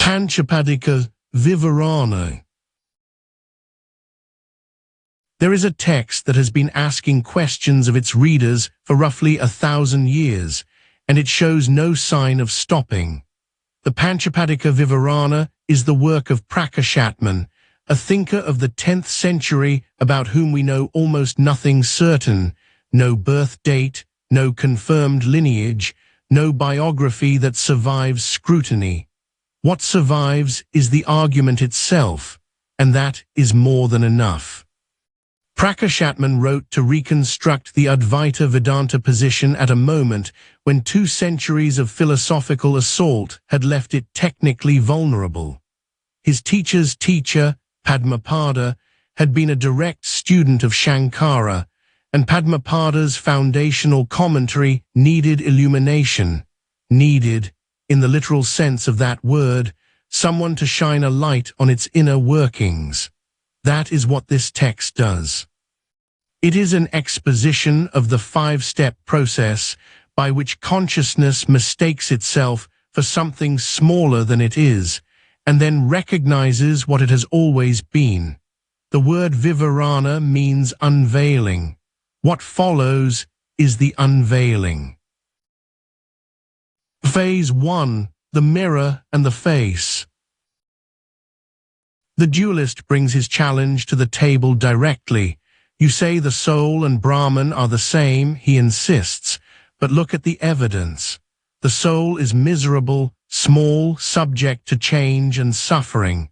Panchapadika Vivarana. There is a text that has been asking questions of its readers for roughly 1,000 years, and it shows no sign of stopping. The Panchapadika Vivarana is the work of Prakashatman, a thinker of the 10th century about whom we know almost nothing certain, no birth date, no confirmed lineage, no biography that survives scrutiny. What survives is the argument itself, and that is more than enough. Prakasatman wrote to reconstruct the Advaita Vedanta position at a moment when 2 centuries of philosophical assault had left it technically vulnerable. His teacher's teacher, Padmapada, had been a direct student of Shankara, and Padmapada's foundational commentary needed illumination, needed, in the literal sense of that word, someone to shine a light on its inner workings. That is what this text does. It is an exposition of the 5-step process by which consciousness mistakes itself for something smaller than it is, and then recognizes what it has always been. The word Vivarana means unveiling. What follows is the unveiling. Phase 1. The mirror and the face. The dualist brings his challenge to the table directly. You say the soul and Brahman are the same, he insists, but look at the evidence. The soul is miserable, small, subject to change and suffering.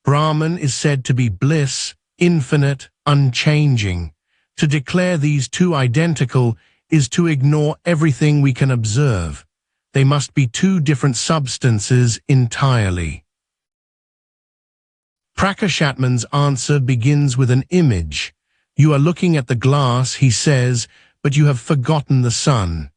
Brahman is said to be bliss, infinite, unchanging. To declare these two identical is to ignore everything we can observe. They must be 2 different substances entirely. Prakashatman's answer begins with an image. You are looking at the glass, he says, but you have forgotten the sun.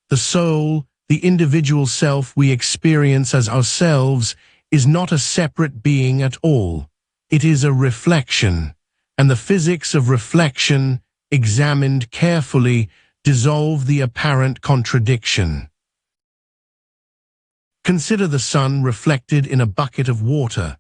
The soul, the individual self we experience as ourselves, is not a separate being at all. It is a reflection, and the physics of reflection, examined carefully, dissolve the apparent contradiction. Consider the sun reflected in a bucket of water.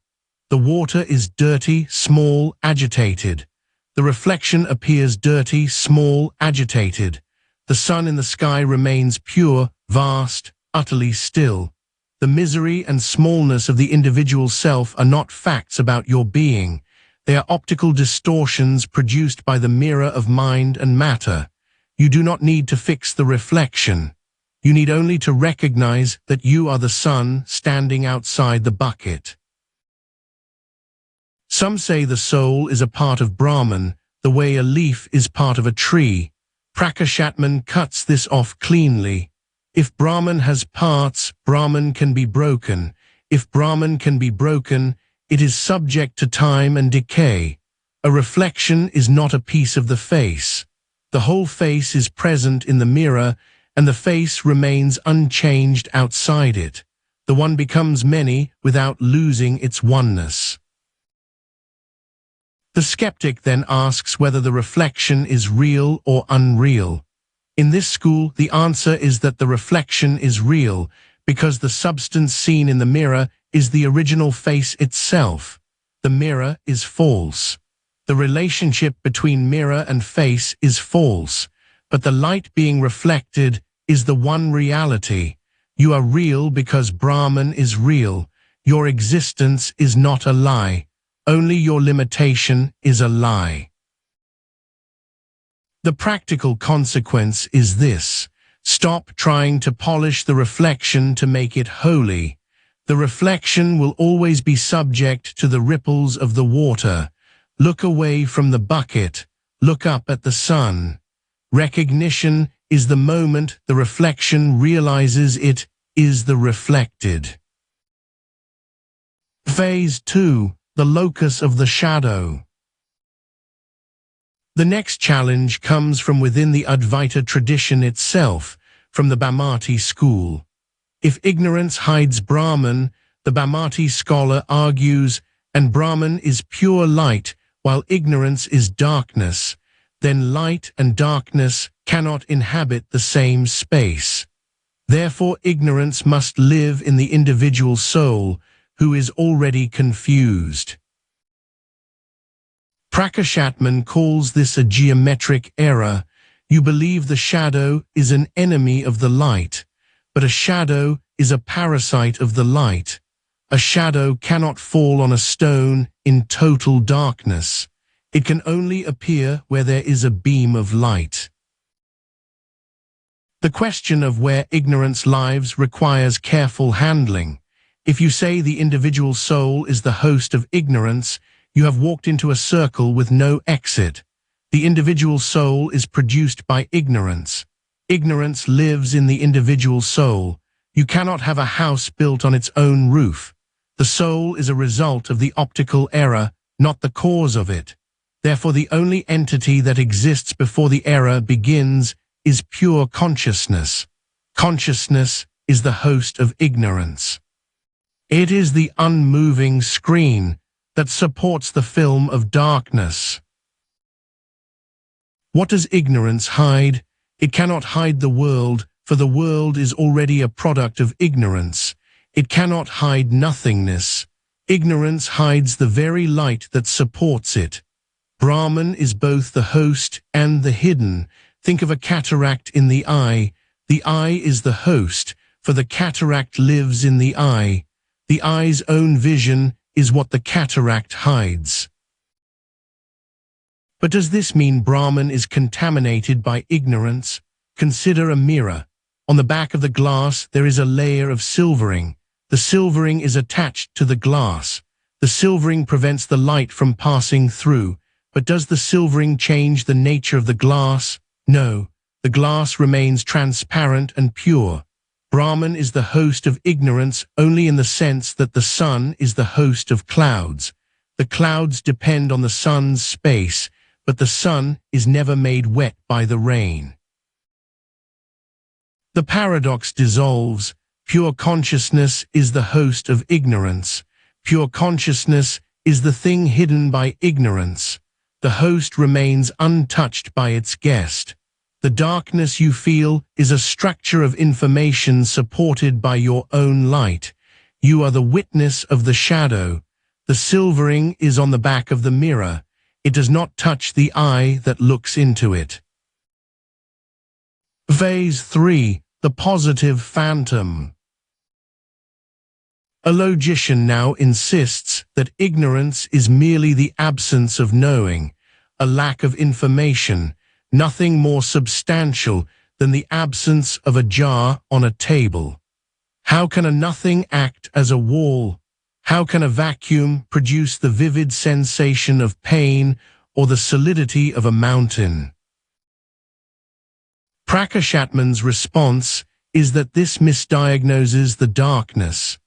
The water is dirty, small, agitated. The reflection appears dirty, small, agitated. The sun in the sky remains pure, vast, utterly still. The misery and smallness of the individual self are not facts about your being. They are optical distortions produced by the mirror of mind and matter. You do not need to fix the reflection. You need only to recognize that you are the sun standing outside the bucket. Some say the soul is a part of Brahman, the way a leaf is part of a tree. Prakashatman cuts this off cleanly. If Brahman has parts, Brahman can be broken. If Brahman can be broken, it is subject to time and decay. A reflection is not a piece of the face. The whole face is present in the mirror, and the face remains unchanged outside it. The one becomes many without losing its oneness. The skeptic then asks whether the reflection is real or unreal. In this school, the answer is that the reflection is real, because the substance seen in the mirror is the original face itself. The mirror is false. The relationship between mirror and face is false, but the light being reflected is the one reality. You are real because Brahman is real. Your existence is not a lie. Only your limitation is a lie. The practical consequence is this: stop trying to polish the reflection to make it holy. The reflection will always be subject to the ripples of the water. Look away from the bucket. Look up at the sun. Recognition is the moment the reflection realizes it is the reflected. Phase 2. The locus of the shadow. The next challenge comes from within the Advaita tradition itself, from the Bhakti school. If ignorance hides Brahman, the Bhakti scholar argues, and Brahman is pure light, while ignorance is darkness, then light and darkness cannot inhabit the same space. Therefore, ignorance must live in the individual soul, who is already confused. Prakashatman calls this a geometric error. You believe the shadow is an enemy of the light, but a shadow is a parasite of the light. A shadow cannot fall on a stone in total darkness. It can only appear where there is a beam of light. The question of where ignorance lives requires careful handling. If you say the individual soul is the host of ignorance, you have walked into a circle with no exit. The individual soul is produced by ignorance. Ignorance lives in the individual soul. You cannot have a house built on its own roof. The soul is a result of the optical error, not the cause of it. Therefore, the only entity that exists before the error begins is pure consciousness. Consciousness is the host of ignorance. It is the unmoving screen that supports the film of darkness. What does ignorance hide? It cannot hide the world, for the world is already a product of ignorance. It cannot hide nothingness. Ignorance hides the very light that supports it. Brahman is both the host and the hidden. Think of a cataract in the eye. The eye is the host, for the cataract lives in the eye. The eye's own vision is what the cataract hides. But does this mean Brahman is contaminated by ignorance? Consider a mirror. On the back of the glass there is a layer of silvering. The silvering is attached to the glass. The silvering prevents the light from passing through. But does the silvering change the nature of the glass? No. The glass remains transparent and pure. Brahman is the host of ignorance only in the sense that the sun is the host of clouds. The clouds depend on the sun's space, but the sun is never made wet by the rain. The paradox dissolves. Pure consciousness is the host of ignorance. Pure consciousness is the thing hidden by ignorance. The host remains untouched by its guest. The darkness you feel is a structure of information supported by your own light. You are the witness of the shadow. The silvering is on the back of the mirror. It does not touch the eye that looks into it. Phase 3. The positive phantom. A logician now insists that ignorance is merely the absence of knowing, a lack of information, nothing more substantial than the absence of a jar on a table. How can a nothing act as a wall? How can a vacuum produce the vivid sensation of pain or the solidity of a mountain? Prakashatman's response is that this misdiagnoses the darkness.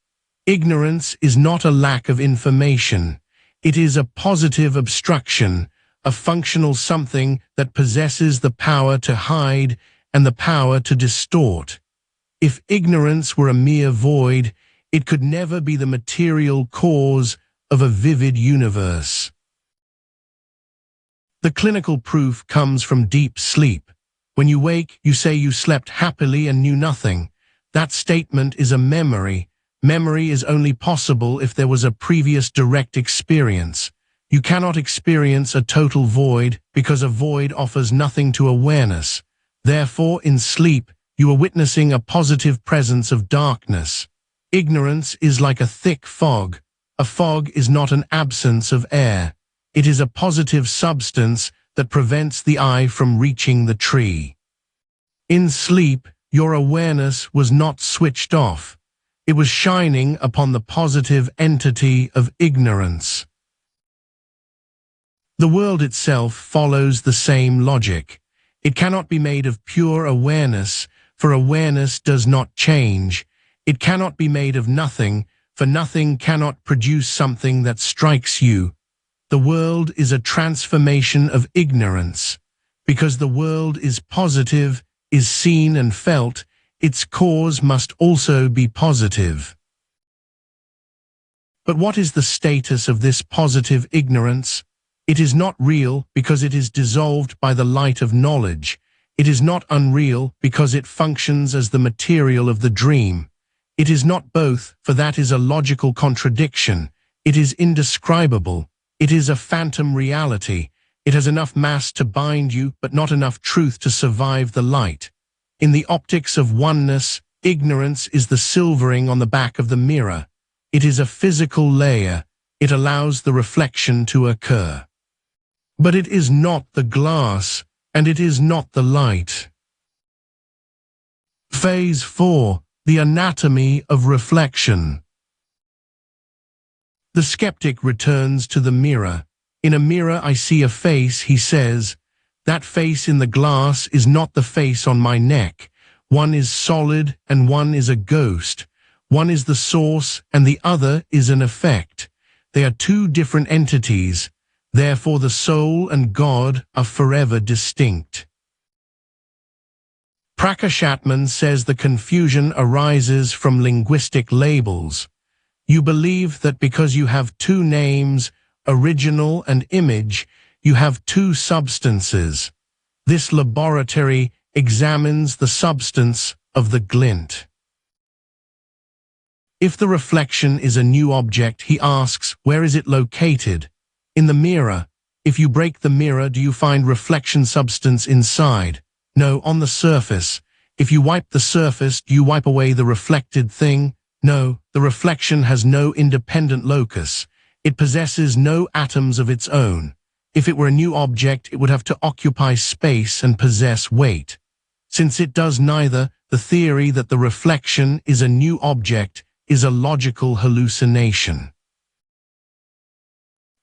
Ignorance is not a lack of information. It is a positive obstruction, a functional something that possesses the power to hide and the power to distort. If ignorance were a mere void, it could never be the material cause of a vivid universe. The clinical proof comes from deep sleep. When you wake, you say you slept happily and knew nothing. That statement is a memory. Memory is only possible if there was a previous direct experience. You cannot experience a total void because a void offers nothing to awareness. Therefore, in sleep, you are witnessing a positive presence of darkness. Ignorance is like a thick fog. A fog is not an absence of air. It is a positive substance that prevents the eye from reaching the tree. In sleep, your awareness was not switched off. It was shining upon the positive entity of ignorance. The world itself follows the same logic. It cannot be made of pure awareness, for awareness does not change. It cannot be made of nothing, for nothing cannot produce something that strikes you. The world is a transformation of ignorance. Because the world is positive, is seen and felt, its cause must also be positive. But what is the status of this positive ignorance? It is not real because it is dissolved by the light of knowledge. It is not unreal because it functions as the material of the dream. It is not both, for that is a logical contradiction. It is indescribable. It is a phantom reality. It has enough mass to bind you, but not enough truth to survive the light. In the optics of oneness, ignorance is the silvering on the back of the mirror. It is a physical layer. It allows the reflection to occur. But it is not the glass, and it is not the light. Phase 4. The anatomy of reflection. The skeptic returns to the mirror. In a mirror I see a face, he says. That face in the glass is not the face on my neck. One is solid and one is a ghost. One is the source and the other is an effect. They are two different entities. Therefore the soul and God are forever distinct. Prakashatman says the confusion arises from linguistic labels. You believe that because you have two names, original and image, you have two substances. This laboratory examines the substance of the glint. If the reflection is a new object, he asks, where is it located? In the mirror. If you break the mirror, do you find reflection substance inside? No, on the surface. If you wipe the surface, do you wipe away the reflected thing? No, the reflection has no independent locus. It possesses no atoms of its own. If it were a new object, it would have to occupy space and possess weight. Since it does neither, the theory that the reflection is a new object is a logical hallucination.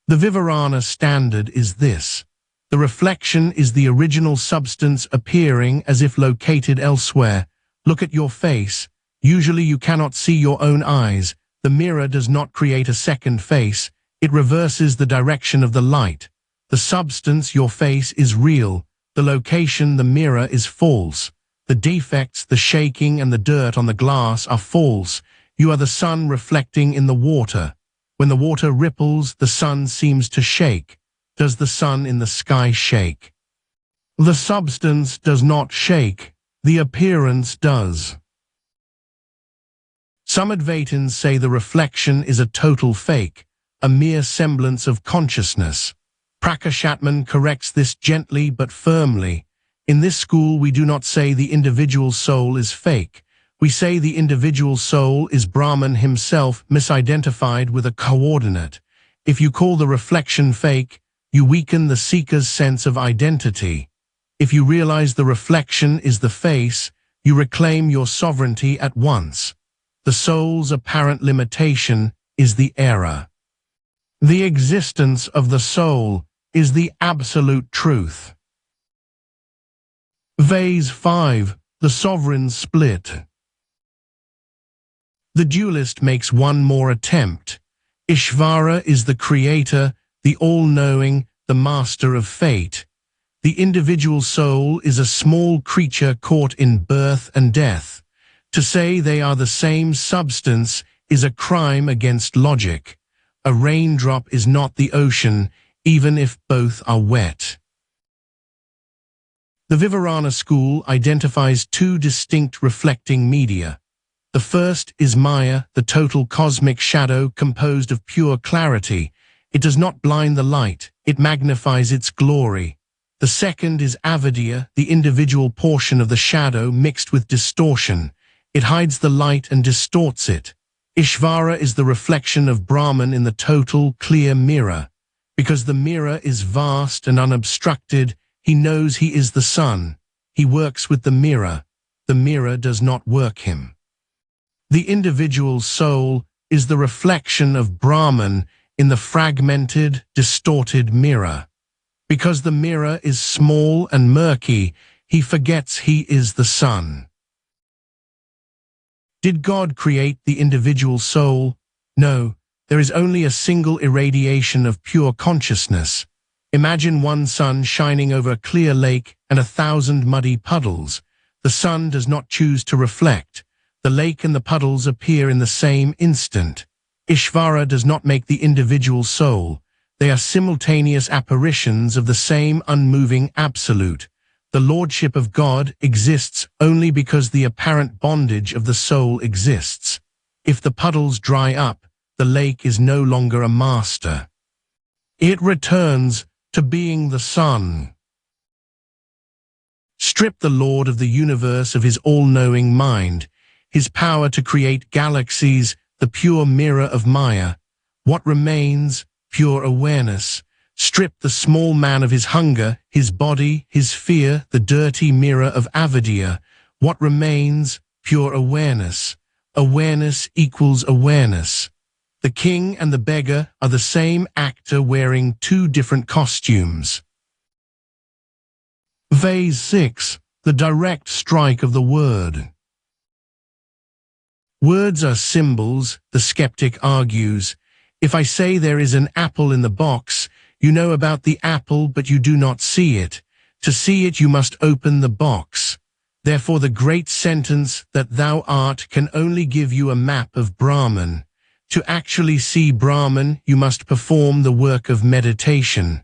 The Vivarana standard is this. The reflection is the original substance appearing as if located elsewhere. Look at your face. Usually you cannot see your own eyes. The mirror does not create a second face. It reverses the direction of the light. The substance, your face, is real. The location, the mirror, is false. The defects, the shaking and the dirt on the glass are false. You are the sun reflecting in the water. When the water ripples, the sun seems to shake. Does the sun in the sky shake? The substance does not shake. The appearance does. Some Advaitins say the reflection is a total fake, a mere semblance of consciousness. Prakashatman corrects this gently but firmly. In this school we do not say the individual soul is fake. We say the individual soul is Brahman himself misidentified with a coordinate. If you call the reflection fake, you weaken the seeker's sense of identity. If you realize the reflection is the face, you reclaim your sovereignty at once. The soul's apparent limitation is the error. The existence of the soul is the absolute truth. Phase 5. The sovereign split. The dualist makes one more attempt. Ishvara is the creator, the all-knowing, the master of fate. The individual soul is a small creature caught in birth and death. To say they are the same substance is a crime against logic. A raindrop is not the ocean, even if both are wet. The Vivarana school identifies two distinct reflecting media. The first is Maya, the total cosmic shadow composed of pure clarity. It does not blind the light, it magnifies its glory. The second is Avidya, the individual portion of the shadow mixed with distortion. It hides the light and distorts it. Ishvara is the reflection of Brahman in the total, clear mirror. Because the mirror is vast and unobstructed, he knows he is the sun. He works with the mirror. The mirror does not work him. The individual soul is the reflection of Brahman in the fragmented, distorted mirror. Because the mirror is small and murky, he forgets he is the sun. Did God create the individual soul? No, there is only a single irradiation of pure consciousness. Imagine one sun shining over a clear lake and 1,000 muddy puddles. The sun does not choose to reflect. The lake and the puddles appear in the same instant. Ishvara does not make the individual soul. They are simultaneous apparitions of the same unmoving absolute. The lordship of God exists only because the apparent bondage of the soul exists. If the puddles dry up, the lake is no longer a master. It returns to being the sun. Strip the Lord of the universe of his all-knowing mind, his power to create galaxies, the pure mirror of Maya. What remains? Pure awareness. Strip the small man of his hunger, his body, his fear, the dirty mirror of avidya. What remains? Pure awareness. Awareness equals awareness. The king and the beggar are the same actor wearing two different costumes. Phase 6. The direct strike of the word. Words are symbols, the skeptic argues. If I say there is an apple in the box, you know about the apple but you do not see it. To see it you must open the box. Therefore the great sentence that thou art can only give you a map of Brahman. To actually see Brahman you must perform the work of meditation.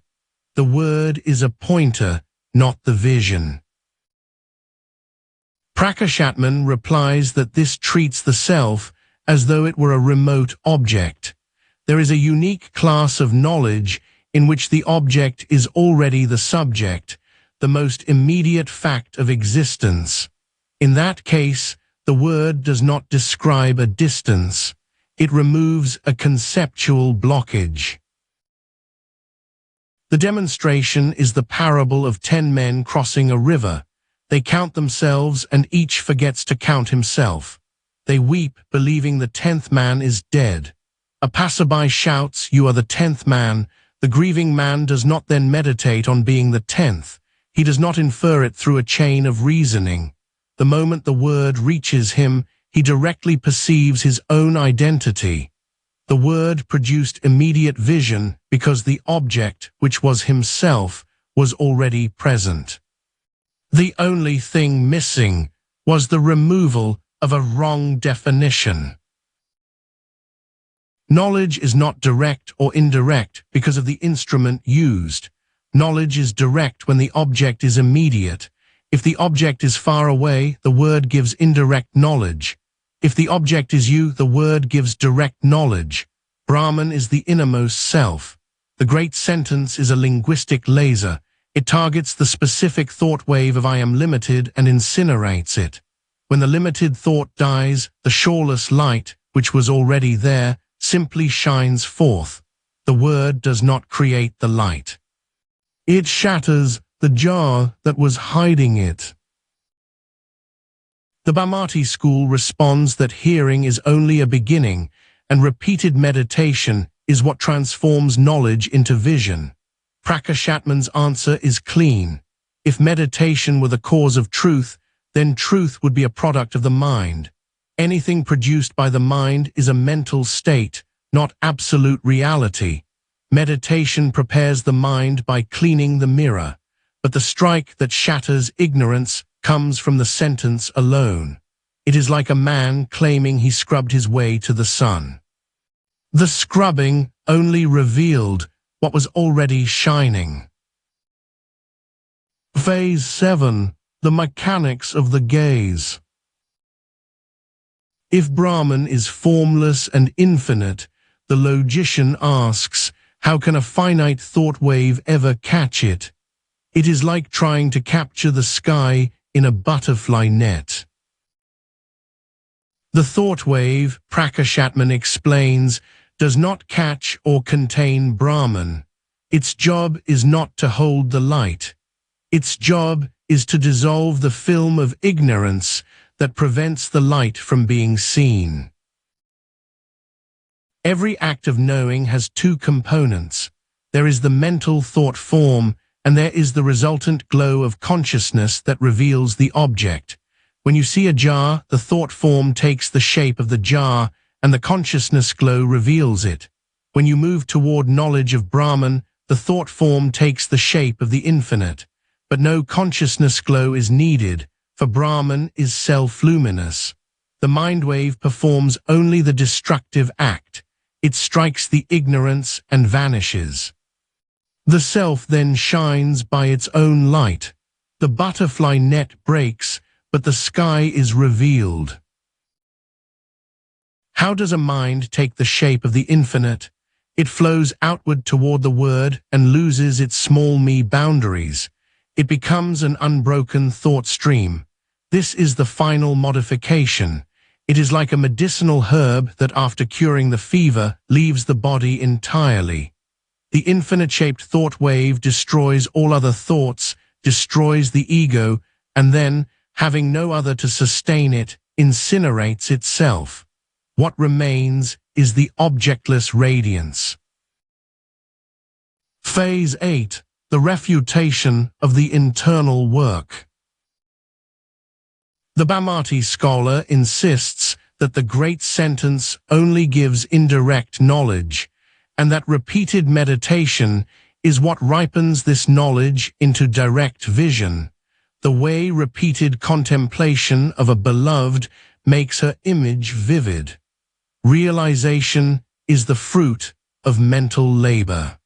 The word is a pointer, not the vision. Prakashatman replies that this treats the self as though it were a remote object. There is a unique class of knowledge in which the object is already the subject, the most immediate fact of existence. In that case, the word does not describe a distance. It removes a conceptual blockage. The demonstration is the parable of 10 men crossing a river. They count themselves and each forgets to count himself. They weep, believing the 10th man is dead. A passerby shouts, "You are the 10th man." The grieving man does not then meditate on being the 10th. He does not infer it through a chain of reasoning. The moment the word reaches him, he directly perceives his own identity. The word produced immediate vision because the object, which was himself, was already present. The only thing missing was the removal of a wrong definition. Knowledge is not direct or indirect because of the instrument used. Knowledge is direct when the object is immediate. If the object is far away, the word gives indirect knowledge. If the object is you, the word gives direct knowledge. Brahman is the innermost self. The great sentence is a linguistic laser. It targets the specific thought wave of I am limited and incinerates it. When the limited thought dies, the shoreless light, which was already there, simply shines forth. The word does not create the light. It shatters the jar that was hiding it. The Bhakti school responds that hearing is only a beginning, and repeated meditation is what transforms knowledge into vision. Prakashatman's answer is clean. If meditation were the cause of truth, then truth would be a product of the mind. Anything produced by the mind is a mental state, not absolute reality. Meditation prepares the mind by cleaning the mirror, but the strike that shatters ignorance comes from the sentence alone. It is like a man claiming he scrubbed his way to the sun. The scrubbing only revealed what was already shining. Phase 7. The mechanics of the gaze. If Brahman is formless and infinite, the logician asks, how can a finite thought wave ever catch it? It is like trying to capture the sky in a butterfly net. The thought wave, Prakashatman explains, does not catch or contain Brahman. Its job is not to hold the light. Its job is to dissolve the film of ignorance that prevents the light from being seen. Every act of knowing has two components. There is the mental thought form, and there is the resultant glow of consciousness that reveals the object. When you see a jar, the thought form takes the shape of the jar, and the consciousness glow reveals it. When you move toward knowledge of Brahman, the thought form takes the shape of the infinite. But no consciousness glow is needed, for Brahman is self-luminous. The mind wave performs only the destructive act. It strikes the ignorance and vanishes. The self then shines by its own light. The butterfly net breaks, but the sky is revealed. How does a mind take the shape of the infinite? It flows outward toward the word and loses its small me boundaries. It becomes an unbroken thought stream. This is the final modification. It is like a medicinal herb that after curing the fever leaves the body entirely. The infinite-shaped thought wave destroys all other thoughts, destroys the ego, and then, having no other to sustain it, incinerates itself. What remains is the objectless radiance. Phase 8. The refutation of the internal work. The Bhakti scholar insists that the great sentence only gives indirect knowledge, and that repeated meditation is what ripens this knowledge into direct vision, the way repeated contemplation of a beloved makes her image vivid. Realization is the fruit of mental labor.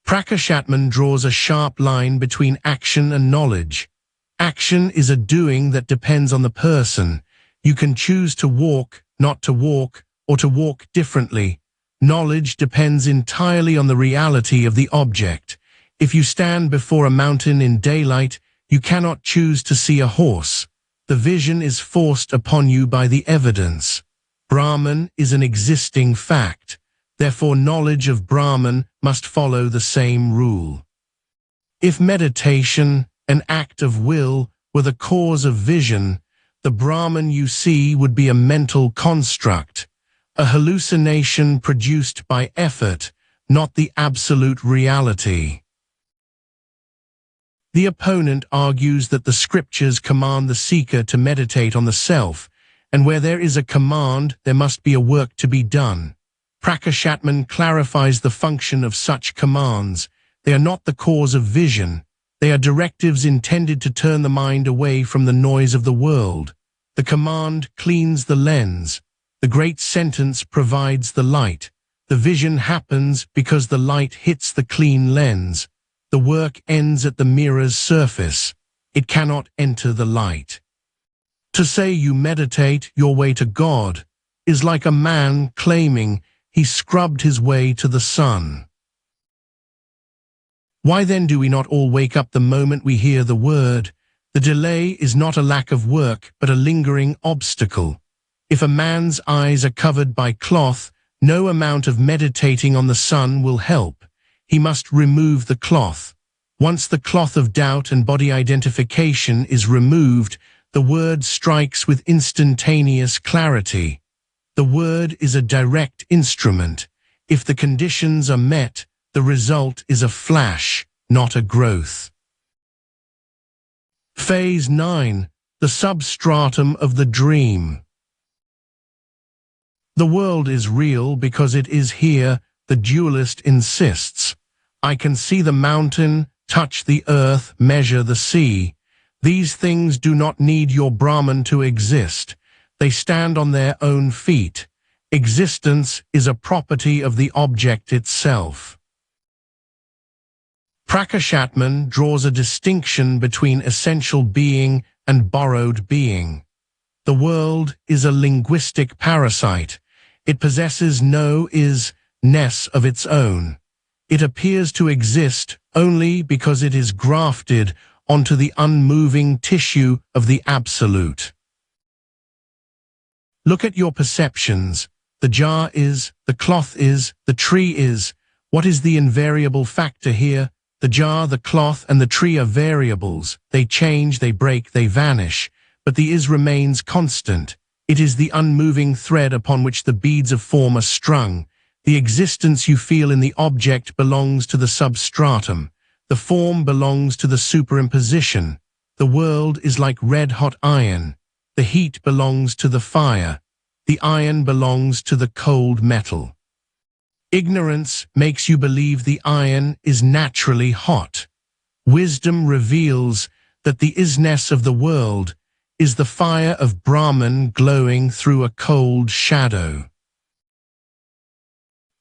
Prakashatman draws a sharp line between action and knowledge. Action is a doing that depends on the person. You can choose to walk, not to walk, or to walk differently. Knowledge depends entirely on the reality of the object. If you stand before a mountain in daylight, you cannot choose to see a horse. The vision is forced upon you by the evidence. Brahman is an existing fact. Therefore, knowledge of Brahman must follow the same rule. If meditation, an act of will, were the cause of vision, the Brahman you see would be a mental construct, a hallucination produced by effort, not the absolute reality. The opponent argues that the scriptures command the seeker to meditate on the self, and where there is a command, there must be a work to be done. Prakashatman clarifies the function of such commands. They are not the cause of vision. They are directives intended to turn the mind away from the noise of the world. The command cleans the lens. The great sentence provides the light. The vision happens because the light hits the clean lens. The work ends at the mirror's surface. It cannot enter the light. To say you meditate your way to God is like a man claiming he scrubbed his way to the sun. Why then do we not all wake up the moment we hear the word? The delay is not a lack of work, but a lingering obstacle. If a man's eyes are covered by cloth, no amount of meditating on the sun will help. He must remove the cloth. Once the cloth of doubt and body identification is removed, the word strikes with instantaneous clarity. The word is a direct instrument. If the conditions are met, the result is a flash, not a growth. Phase 9. The substratum of the dream. The world is real because it is here, the dualist insists. I can see the mountain, touch the earth, measure the sea. These things do not need your Brahman to exist. They stand on their own feet. Existence is a property of the object itself. Prakashatman draws a distinction between essential being and borrowed being. The world is a linguistic parasite. It possesses no is-ness of its own. It appears to exist only because it is grafted onto the unmoving tissue of the Absolute. Look at your perceptions. The jar is, the cloth is, the tree is. What is the invariable factor here? The jar, the cloth, and the tree are variables. They change, they break, they vanish. But the is remains constant. It is the unmoving thread upon which the beads of form are strung. The existence you feel in the object belongs to the substratum. The form belongs to the superimposition. The world is like red-hot iron. The heat belongs to the fire. The iron belongs to the cold metal. Ignorance makes you believe the iron is naturally hot. Wisdom reveals that the isness of the world is the fire of Brahman glowing through a cold shadow.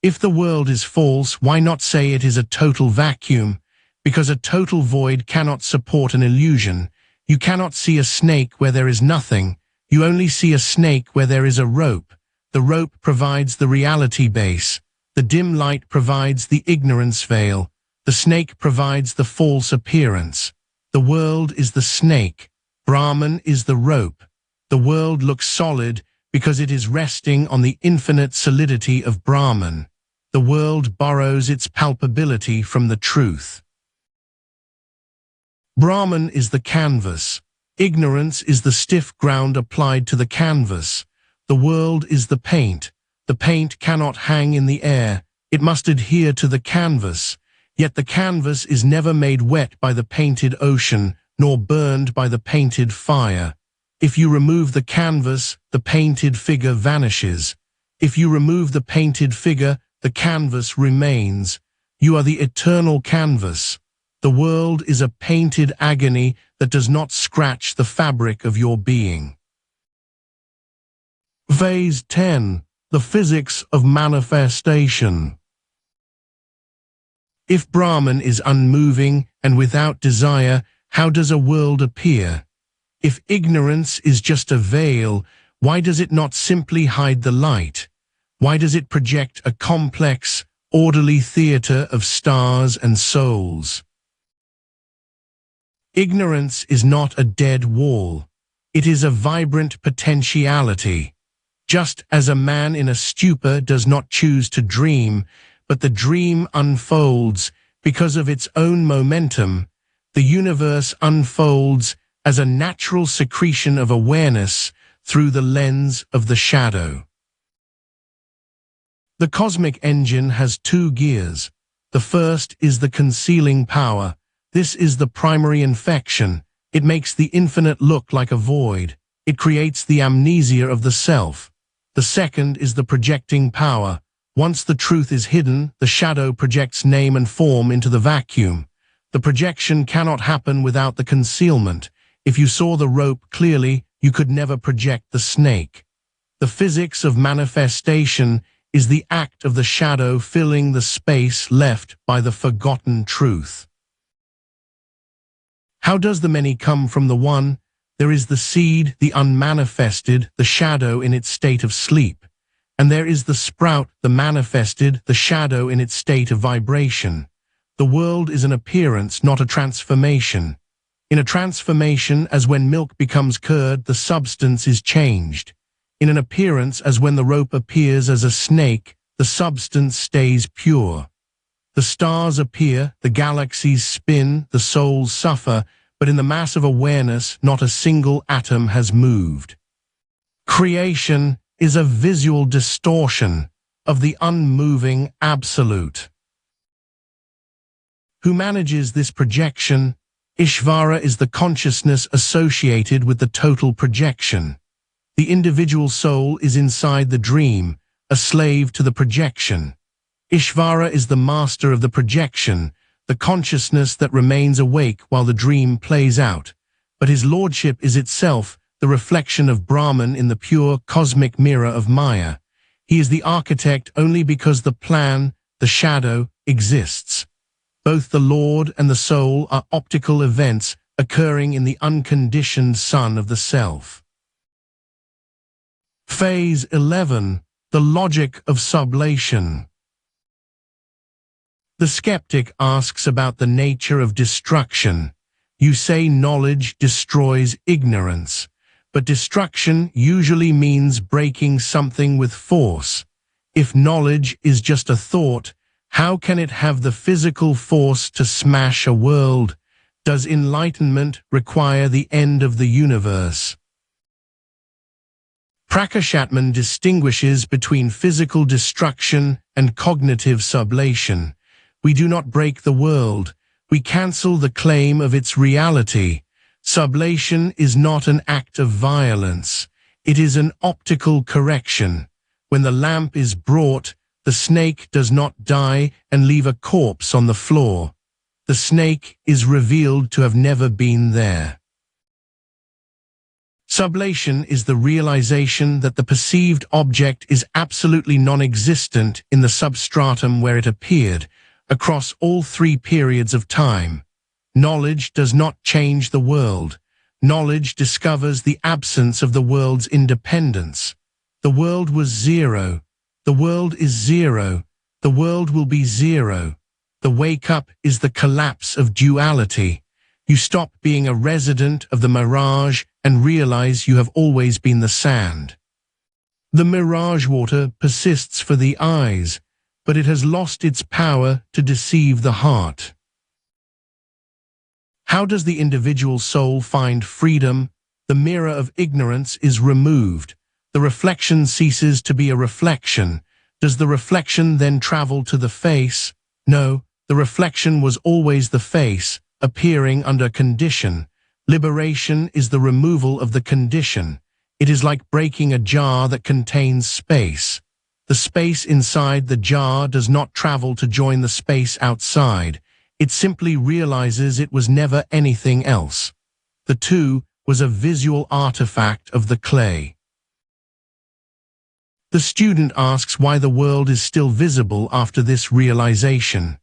If the world is false, why not say it is a total vacuum? Because a total void cannot support an illusion. You cannot see a snake where there is nothing. You only see a snake where there is a rope. The rope provides the reality base. The dim light provides the ignorance veil. The snake provides the false appearance. The world is the snake. Brahman is the rope. The world looks solid because it is resting on the infinite solidity of Brahman. The world borrows its palpability from the truth. Brahman is the canvas. Ignorance is the stiff ground applied to the canvas. The world is the paint. The paint cannot hang in the air. It must adhere to the canvas. Yet the canvas is never made wet by the painted ocean, nor burned by the painted fire. If you remove the canvas, the painted figure vanishes. If you remove the painted figure, the canvas remains. You are the eternal canvas. The world is a painted agony that does not scratch the fabric of your being. Phase 10. The physics of manifestation. If Brahman is unmoving and without desire, how does a world appear? If ignorance is just a veil, why does it not simply hide the light? Why does it project a complex, orderly theater of stars and souls? Ignorance is not a dead wall. It is a vibrant potentiality. Just as a man in a stupor does not choose to dream, but the dream unfolds because of its own momentum, the universe unfolds as a natural secretion of awareness through the lens of the shadow. The cosmic engine has two gears. The first is the concealing power. This is the primary infection. It makes the infinite look like a void. It creates the amnesia of the self. The second is the projecting power. Once the truth is hidden, the shadow projects name and form into the vacuum. The projection cannot happen without the concealment. If you saw the rope clearly, you could never project the snake. The physics of manifestation is the act of the shadow filling the space left by the forgotten truth. How does the many come from the one? There is the seed, the unmanifested, the shadow in its state of sleep. And there is the sprout, the manifested, the shadow in its state of vibration. The world is an appearance, not a transformation. In a transformation, as when milk becomes curd, the substance is changed. In an appearance, as when the rope appears as a snake, the substance stays pure. The stars appear, the galaxies spin, the souls suffer, but in the mass of awareness, not a single atom has moved. Creation is a visual distortion of the unmoving absolute. Who manages this projection? Ishvara is the consciousness associated with the total projection. The individual soul is inside the dream, a slave to the projection. Ishvara is the master of the projection, the consciousness that remains awake while the dream plays out. But his lordship is itself the reflection of Brahman in the pure cosmic mirror of Maya. He is the architect only because the plan, the shadow, exists. Both the Lord and the soul are optical events occurring in the unconditioned sun of the self. Phase 11. The logic of sublation. The skeptic asks about the nature of destruction. You say knowledge destroys ignorance, but destruction usually means breaking something with force. If knowledge is just a thought, how can it have the physical force to smash a world? Does enlightenment require the end of the universe? Prakashatman distinguishes between physical destruction and cognitive sublation. We do not break the world. We cancel the claim of its reality. Sublation is not an act of violence. It is an optical correction. When the lamp is brought, the snake does not die and leave a corpse on the floor. The snake is revealed to have never been there. Sublation is the realization that the perceived object is absolutely non-existent in the substratum where it appeared, across all three periods of time. Knowledge does not change the world. Knowledge discovers the absence of the world's independence. The world was zero. The world is zero. The world will be zero. The wake-up is the collapse of duality. You stop being a resident of the mirage and realize you have always been the sand. The mirage water persists for the eyes, but it has lost its power to deceive the heart. How does the individual soul find freedom? The mirror of ignorance is removed. The reflection ceases to be a reflection. Does the reflection then travel to the face? No, the reflection was always the face, appearing under condition. Liberation is the removal of the condition. It is like breaking a jar that contains space. The space inside the jar does not travel to join the space outside. It simply realizes it was never anything else. The two was a visual artifact of the clay. The student asks why the world is still visible after this realization.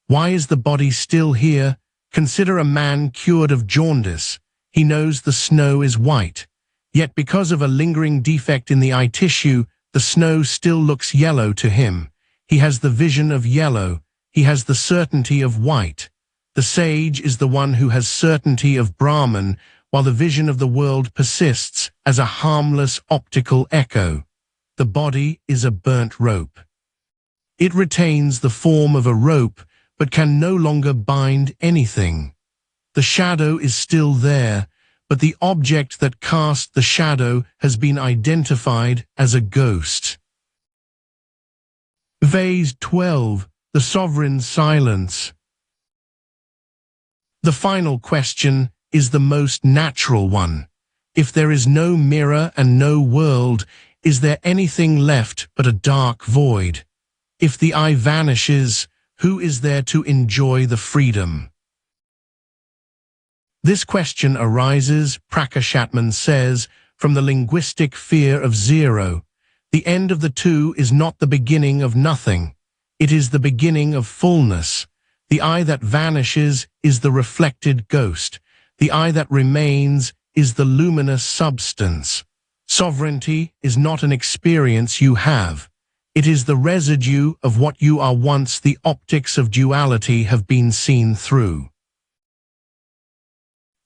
Why is the body still here? Consider a man cured of jaundice. He knows the snow is white. Yet because of a lingering defect in the eye tissue, the snow still looks yellow to him. He has the vision of yellow. He has the certainty of white. The sage is the one who has certainty of Brahman, while the vision of the world persists as a harmless optical echo. The body is a burnt rope. It retains the form of a rope, but can no longer bind anything. The shadow is still there, but the object that cast the shadow has been identified as a ghost. Vase 12. The sovereign silence. The final question is the most natural one. If there is no mirror and no world, is there anything left but a dark void? If the I vanishes, who is there to enjoy the freedom? This question arises, Prakashatman says, from the linguistic fear of zero. The end of the two is not the beginning of nothing. It is the beginning of fullness. The I that vanishes is the reflected ghost. The I that remains is the luminous substance. Sovereignty is not an experience you have. It is the residue of what you are once. The optics of duality have been seen through.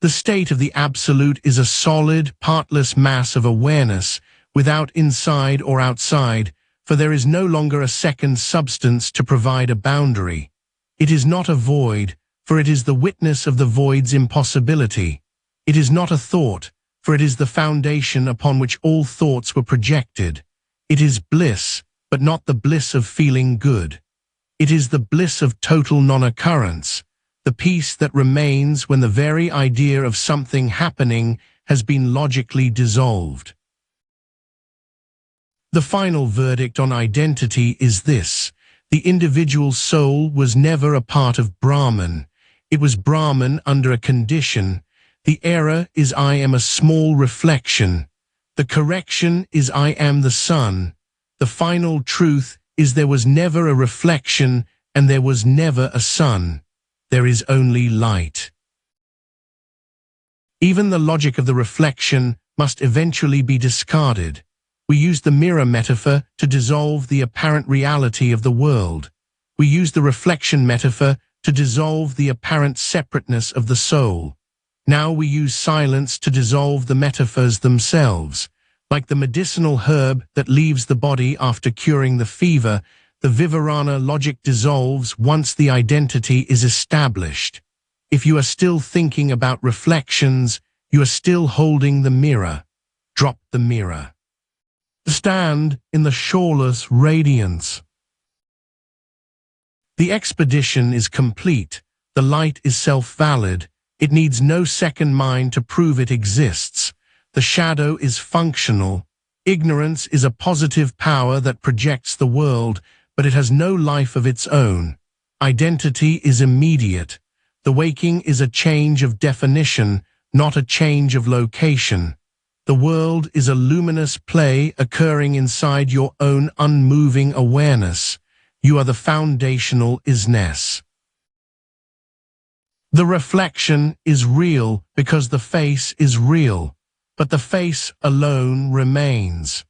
The state of the Absolute is a solid, partless mass of awareness, without inside or outside, for there is no longer a second substance to provide a boundary. It is not a void, for it is the witness of the void's impossibility. It is not a thought, for it is the foundation upon which all thoughts were projected. It is bliss, but not the bliss of feeling good. It is the bliss of total non-occurrence, the peace that remains when the very idea of something happening has been logically dissolved. The final verdict on identity is this: the individual soul was never a part of Brahman. It was Brahman under a condition. The error is I am a small reflection. The correction is I am the sun. The final truth is there was never a reflection and there was never a sun. There is only light. Even the logic of the reflection must eventually be discarded. We use the mirror metaphor to dissolve the apparent reality of the world. We use the reflection metaphor to dissolve the apparent separateness of the soul. Now we use silence to dissolve the metaphors themselves. Like the medicinal herb that leaves the body after curing the fever, the Vivarana logic dissolves once the identity is established. If you are still thinking about reflections, you are still holding the mirror. Drop the mirror. Stand in the shoreless radiance. The expedition is complete. The light is self-valid. It needs no second mind to prove it exists. The shadow is functional. Ignorance is a positive power that projects the world, but it has no life of its own. Identity is immediate. The waking is a change of definition, not a change of location. The world is a luminous play occurring inside your own unmoving awareness. You are the foundational isness. The reflection is real because the face is real, but the face alone remains.